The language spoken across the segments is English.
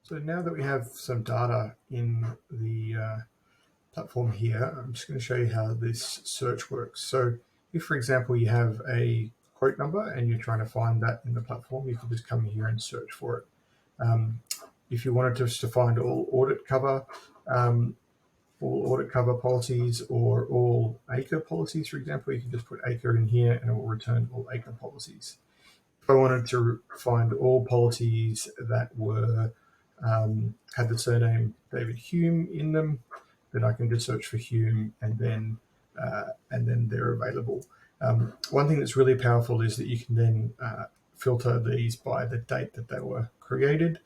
So now that we have some data in the platform here, I'm just going to show you how this search works. So if, for example, you have a quote number and you're trying to find that in the platform, you can just come here and search for it. If you wanted just to find all audit cover policies or all ACRE policies, for example, you can just put ACRE in here and it will return all ACRE policies. If I wanted to find all policies that were had the surname David Hume in them, then I can just search for Hume and then they're available. One thing that's really powerful is that you can then filter these by the date that they were created.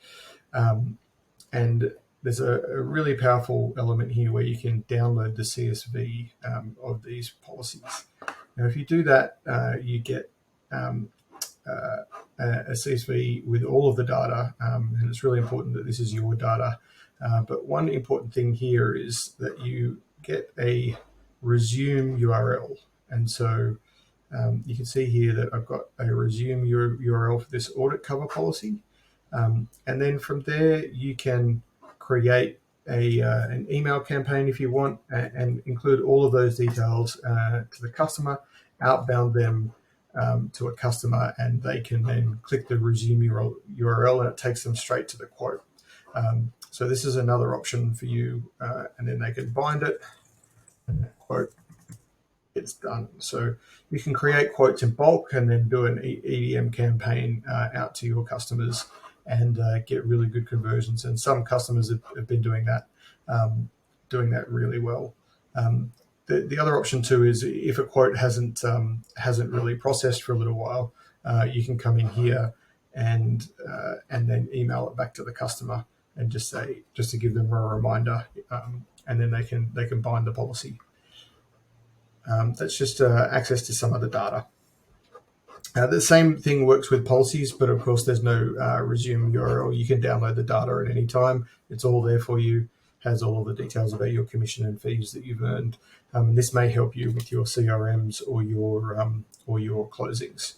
And there's a really powerful element here where you can download the CSV of these policies. Now, if you do that, you get a CSV with all of the data, and it's really important that this is your data. But one important thing here is that you get a resume URL. And so you can see here that I've got a resume URL for this audit cover policy. And then from there, you can create an email campaign if you want and include all of those details to the customer, outbound them to a customer, and they can then click the resume URL and it takes them straight to the quote. So this is another option for you, and then they can bind it and that quote gets done. So you can create quotes in bulk and then do an EDM campaign out to your customers and get really good conversions. And some customers have been doing that really well. The other option too is if a quote hasn't really processed for a little while, you can come in here and then email it back to the customer and just to give them a reminder, and then they can bind the policy. That's just access to some of the data. The same thing works with policies, but of course there's no resume URL. You can download the data at any time. It's all there for you, has all of the details about your commission and fees that you've earned. And this may help you with your CRMs or your closings.